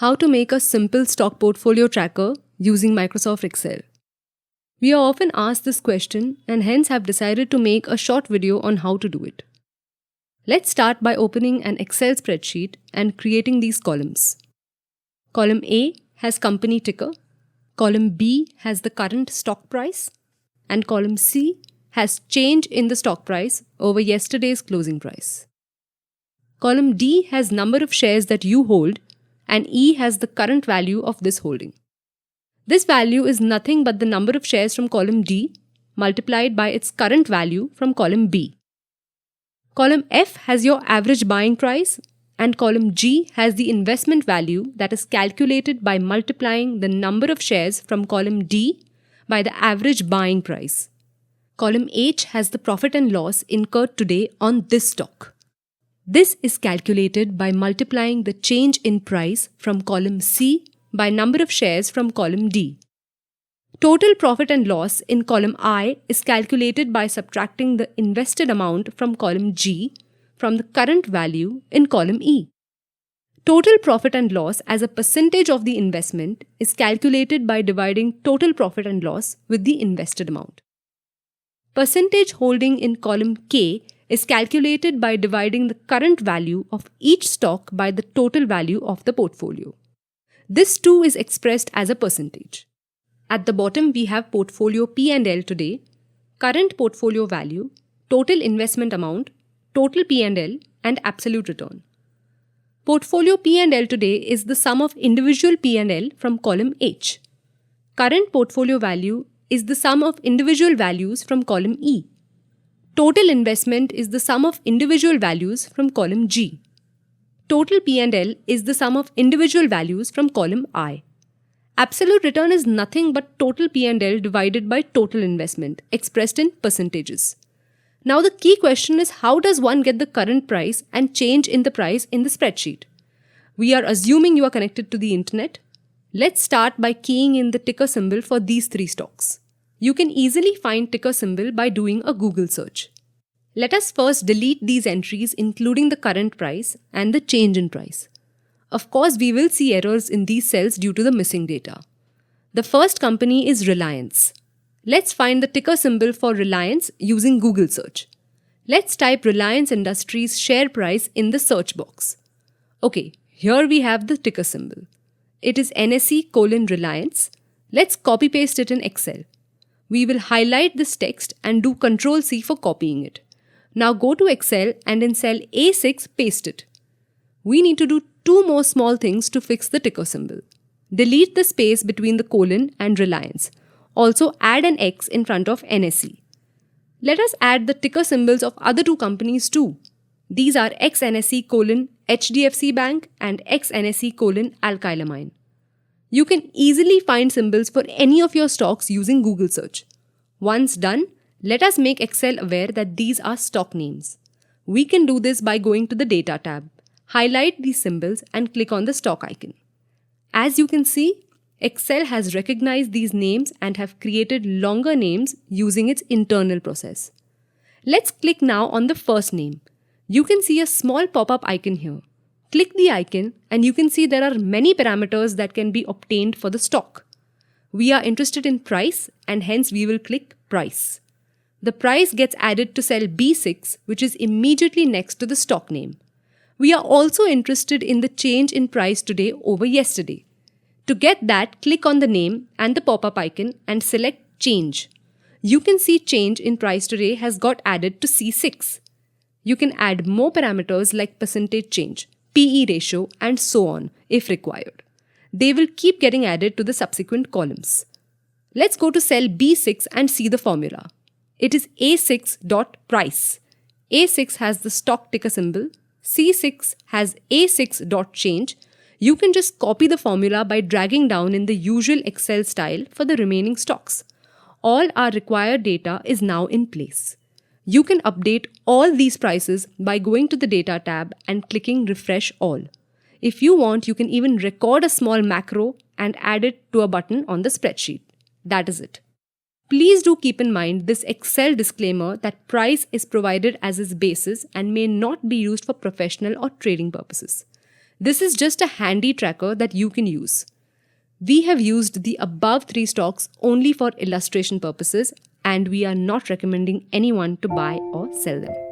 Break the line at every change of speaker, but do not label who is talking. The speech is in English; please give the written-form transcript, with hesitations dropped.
How to make a simple stock portfolio tracker using Microsoft Excel. We are often asked this question and hence have decided to make a short video on how to do it. Let's start by opening an Excel spreadsheet and creating these columns. Column A has company ticker, column B has the current stock price, and column C has change in the stock price over yesterday's closing price. Column D has number of shares that you hold, and E has the current value of this holding. This value is nothing but the number of shares from column D multiplied by its current value from column B. Column F has your average buying price, and column G has the investment value that is calculated by multiplying the number of shares from column D by the average buying price. Column H has the profit and loss incurred today on this stock. This is calculated by multiplying the change in price from column C by number of shares from column D. Total profit and loss in column I is calculated by subtracting the invested amount from column G from the current value in column E. Total profit and loss as a percentage of the investment is calculated by dividing total profit and loss with the invested amount. Percentage holding in column K is calculated by dividing the current value of each stock by the total value of the portfolio. This too is expressed as a percentage. At the bottom we have portfolio P&L today, current portfolio value, total investment amount, total P&L, and absolute return. Portfolio P&L today is the sum of individual P&L from column H. Current portfolio value is the sum of individual values from column E. Total investment is the sum of individual values from column G. Total P&L is the sum of individual values from column I. Absolute return is nothing but total P&L divided by total investment, expressed in percentages. Now the key question is, how does one get the current price and change in the price in the spreadsheet? We are assuming you are connected to the internet. Let's start by keying in the ticker symbol for these three stocks. You can easily find ticker symbol by doing a Google search. Let us first delete these entries including the current price and the change in price. Of course, we will see errors in these cells due to the missing data. The first company is Reliance. Let's find the ticker symbol for Reliance using Google search. Let's type Reliance Industries share price in the search box. Okay, here we have the ticker symbol. It is NSE:Reliance. Let's copy paste it in Excel. We will highlight this text and do Ctrl+C for copying it. Now go to Excel and in cell A6 paste it. We need to do two more small things to fix the ticker symbol. Delete the space between the colon and Reliance. Also add an X in front of NSE. Let us add the ticker symbols of other two companies too. These are XNSE:HDFC Bank and XNSE:Alkylamine. You can easily find symbols for any of your stocks using Google search. Once done, let us make Excel aware that these are stock names. We can do this by going to the Data tab, highlight these symbols and click on the stock icon. As you can see, Excel has recognized these names and have created longer names using its internal process. Let's click now on the first name. You can see a small pop-up icon here. Click the icon and you can see there are many parameters that can be obtained for the stock. We are interested in price and hence we will click price. The price gets added to cell B6, which is immediately next to the stock name. We are also interested in the change in price today over yesterday. To get that, click on the name and the pop-up icon and select change. You can see change in price today has got added to C6. You can add more parameters like percentage change, PE ratio, and so on if required. They will keep getting added to the subsequent columns. Let's go to cell B6 and see the formula. It is A6.price. A6 has the stock ticker symbol. C6 has A6.change. You can just copy the formula by dragging down in the usual Excel style for the remaining stocks. All our required data is now in place. You can update all these prices by going to the Data tab and clicking Refresh All. If you want, you can even record a small macro and add it to a button on the spreadsheet. That is it. Please do keep in mind this Excel disclaimer that price is provided as its basis and may not be used for professional or trading purposes. This is just a handy tracker that you can use. We have used the above 3 stocks only for illustration purposes, and we are not recommending anyone to buy or sell them.